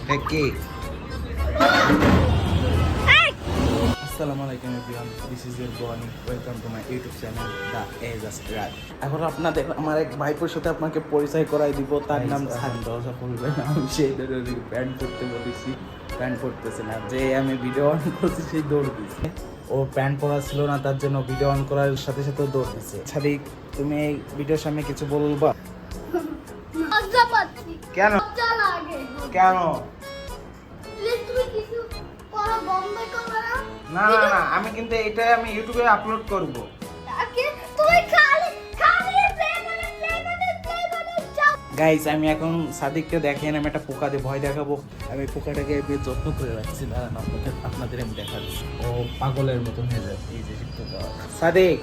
কি? আসসালামু আলাইকুম everyone, this is your Boni, welcome to my YouTube channel the age রাত। এখন আপনাদের আমার এক ভাইপোর সাথে আপনাকে পরিচয় করাই দিব। তার নাম দরজা খুলবে না, আমি সেই ধরনের প্যান্ট পরতে বলেছি, প্যান্ট পরতেছে না। যে আমি ভিডিও অন করছি সেই দৌড় দিচ্ছে। ও প্যান্ট পরা ছিল না, তার জন্য ভিডিও অন করার সাথে সাথে দৌড় দিচ্ছে। সাদিক, তুমি এই ভিডিওর সামনে কিছু বলবা? কেন কেন? না না না, আমি কিন্তু এটা আমি ইউটিউবে আপলোড করব। গাইস, আমি এখন সাদিককে দেখেন, আমি একটা পোকা দিয়ে ভয় দেখাবো। আমি পোকাটাকে বেশ যত্ন করে রাখছি, দাঁড়ান আপনাদের আমি দেখাচ্ছি। ও পাগলের মতন হয়ে যায়। এই যে সাদিক,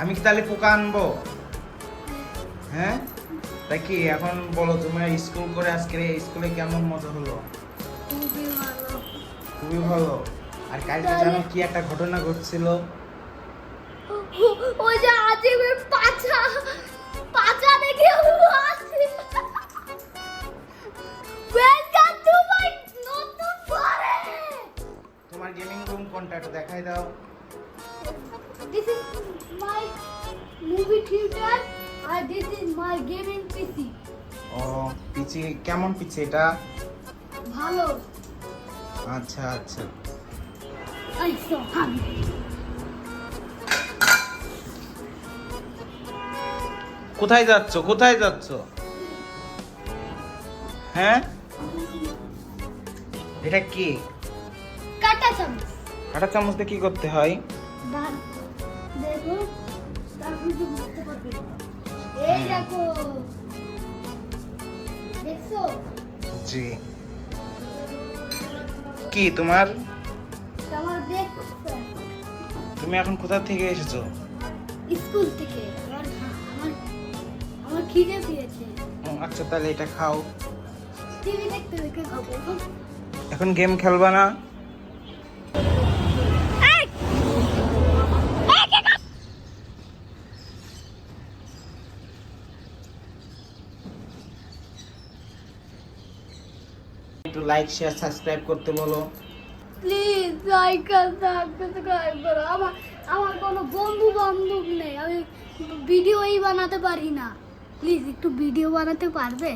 আমি কি তাহলে পোকা আনবো? হ্যাঁ, তাই কি? এখন বলো, তোমার স্কুল করে আজকে স্কুলে কেমন মজা হলো? খুবই ভালো। আর কালকে জানো কি একটা ঘটনা ঘটছিল? ওই যে আজিবের পাছা দেখে হাসি। ওয়েলকাম টু মাই নতুন ঘরে। তোমার গেমিং রুম কোনটা, একটু দেখাই দাও। This is my movie theatre আর this is my gaming PC. ও, পিচি কেমন? পিচি এটা ভালো। আচ্ছা আচ্ছা। I so hungry. কোথায় যাচ্ছ? কোথায় যাচ্ছ? হ্যাঁ, এটা কি? কাটা চামচ। কাঁটা চামচ দিয়ে কি করতে হয়? দেখো, তারপর তো বুঝতে পারবে। এই দেখো, দেখছো? জি। কি তোমার? আমার দেখছো? তুমি এখন কোথা থেকে এসেছো? স্কুল থেকে। আমার খিদে পেয়েছে। ও, আচ্ছা, তাহলে এটা খাও। টিভি দেখতে দেখতে খাবো। এখন গেম খেলবা না? একটু লাইক শেয়ার সাবস্ক্রাইব করতে বলো। প্লিজ লাইক আর সাবস্ক্রাইব করো। আমার কোনো বন্ধু বান্ধব নেই, আমি ভিডিওই বানাতে পারি না। প্লিজ একটু ভিডিও বানাতে পারবে?